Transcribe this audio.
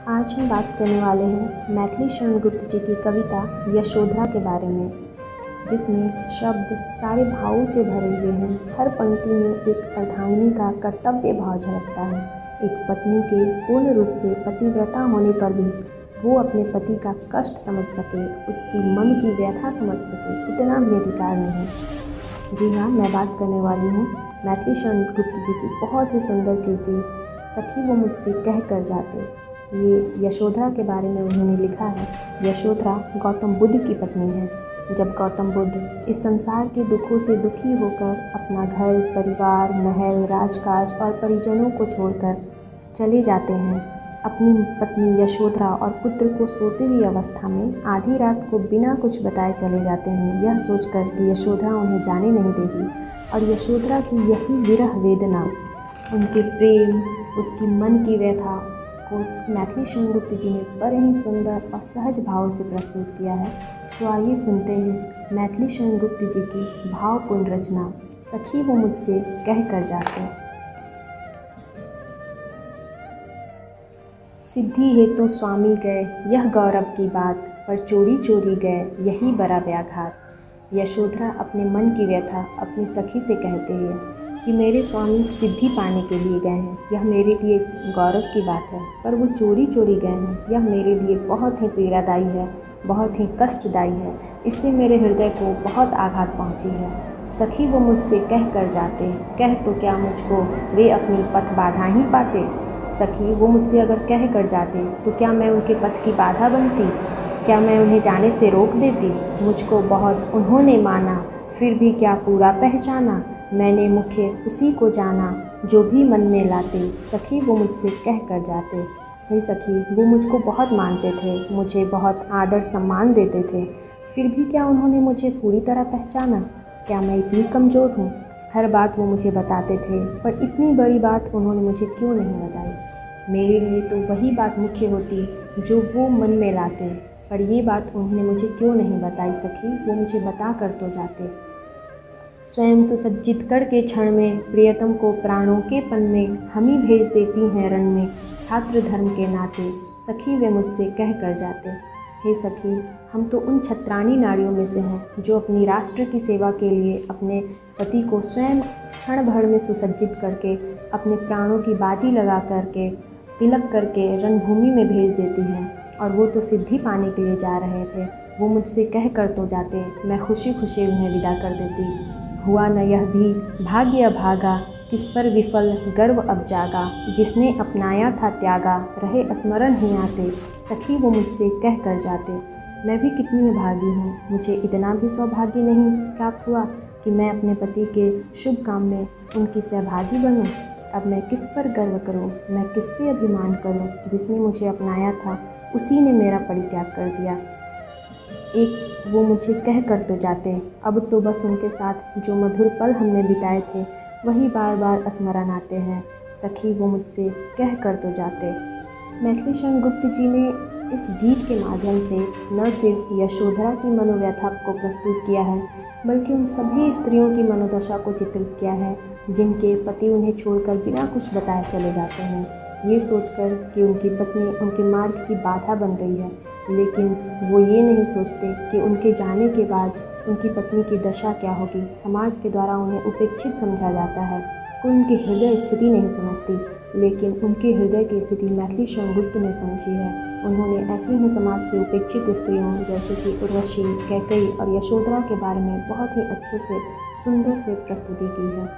आज हम बात करने वाले हैं मैथिली शरण गुप्त जी की कविता यशोधरा के बारे में, जिसमें शब्द सारे भावों से भरे हुए हैं। हर पंक्ति में एक अर्धांगिनी का कर्तव्य भाव झलकता है। एक पत्नी के पूर्ण रूप से पतिव्रता होने पर भी वो अपने पति का कष्ट समझ सके, उसकी मन की व्यथा समझ सके, इतना भी अधिकार नहीं। जी हाँ, मैं बात करने वाली हूँ मैथिली शरण गुप्त जी की बहुत ही सुंदर कृति सखी वो मुझसे कह कर जाते। ये यशोधरा के बारे में उन्होंने लिखा है। यशोधरा गौतम बुद्ध की पत्नी है। जब गौतम बुद्ध इस संसार के दुखों से दुखी होकर अपना घर, परिवार, महल, राजकाज और परिजनों को छोड़कर चले जाते हैं, अपनी पत्नी यशोधरा और पुत्र को सोते हुई अवस्था में आधी रात को बिना कुछ बताए चले जाते हैं, यह सोचकर कि यशोधरा उन्हें जाने नहीं देगी। और यशोधरा की यही विरह वेदना, उनके प्रेम, उसकी मन की व्यथा को मैथिली शरण गुप्त जी ने बड़े ही सुंदर और सहज भाव से प्रस्तुत किया है। तो आइए सुनते हैं मैथिली शरण गुप्त जी की भावपूर्ण रचना सखी वो मुझसे कह कर जाते। सिद्धि है तो स्वामी गए यह गौरव की बात, पर चोरी चोरी गए यही बड़ा व्याघात। यशोधरा अपने मन की व्यथा अपनी सखी से कहते हैं कि मेरे स्वामी सिद्धि पाने के लिए गए हैं, यह मेरे लिए गौरव की बात है, पर वो चोरी चोरी गए हैं, यह मेरे लिए बहुत ही पीड़ादायी है, बहुत ही कष्टदायी है। इससे मेरे हृदय को बहुत आघात पहुंची है। सखी वो मुझसे कह कर जाते, कह तो क्या मुझको वे अपनी पथ बाधा ही पाते। सखी वो मुझसे अगर कह कर जाते तो क्या मैं उनके पथ की बाधा बनती, क्या मैं उन्हें जाने से रोक देती। मुझको बहुत उन्होंने माना, फिर भी क्या पूरा पहचाना। मैंने मुख्य उसी को जाना जो भी मन में लाते। सखी वो मुझसे कह कर जाते। हे सखी, वो मुझको बहुत मानते थे, मुझे बहुत आदर सम्मान देते थे, फिर भी क्या उन्होंने मुझे पूरी तरह पहचाना। क्या मैं इतनी कमज़ोर हूँ। हर बात वो मुझे बताते थे, पर इतनी बड़ी बात उन्होंने मुझे क्यों नहीं बताई। मेरे लिए तो वही बात मुख्य होती जो वो मन में लाते, पर ये बात उन्होंने मुझे क्यों नहीं बताई। सखी वो मुझे बता कर तो जाते। स्वयं सुसज्जित कर के क्षण में प्रियतम को प्राणों के पन में हम ही भेज देती हैं रण में, छात्र धर्म के नाते। सखी वे मुझसे कह कर जाते। हे सखी, हम तो उन छत्राणी नारियों में से हैं जो अपनी राष्ट्र की सेवा के लिए अपने पति को स्वयं क्षण भर में सुसज्जित करके अपने प्राणों की बाजी लगा करके तिलक करके रणभूमि में भेज देती हैं। और वो तो सिद्धि पाने के लिए जा रहे थे। वो मुझसे कह कर तो जाते, मैं खुशी खुशी उन्हें विदा कर देती। हुआ न यह भी भाग्य अभागा, किस पर विफल गर्व अब जागा। जिसने अपनाया था त्यागा, रहे स्मरण ही आते। सखी वो मुझसे कह कर जाते। मैं भी कितनी अभागी हूँ, मुझे इतना भी सौभाग्य नहीं प्राप्त हुआ कि मैं अपने पति के शुभ काम में उनकी सहभागी बनूँ। अब मैं किस पर गर्व करूँ, मैं किस पे अभिमान करूँ। जिसने मुझे अपनाया था उसी ने मेरा परित्याग कर दिया। एक वो मुझे कह कर तो जाते, अब तो बस उनके साथ जो मधुर पल हमने बिताए थे वही बार बार स्मरण आते हैं। सखी वो मुझसे कह कर तो जाते। मैथिली शरण गुप्त जी ने इस गीत के माध्यम से न सिर्फ यशोधरा की मनोव्यथा को प्रस्तुत किया है, बल्कि उन सभी स्त्रियों की मनोदशा को चित्रित किया है जिनके पति उन्हें छोड़कर बिना कुछ बताए चले जाते हैं, ये सोचकर कि उनकी पत्नी उनके मार्ग की बाधा बन रही है। लेकिन वो ये नहीं सोचते कि उनके जाने के बाद उनकी पत्नी की दशा क्या होगी। समाज के द्वारा उन्हें उपेक्षित समझा जाता है, कोई उनकी हृदय स्थिति नहीं समझती, लेकिन उनके हृदय की स्थिति मैथिली शरण गुप्त ने समझी है। उन्होंने ऐसी ही समाज से उपेक्षित स्त्रियों जैसे कि उर्वशी, कैकेयी और यशोधरा के बारे में बहुत ही अच्छे से सुंदर से प्रस्तुति की है।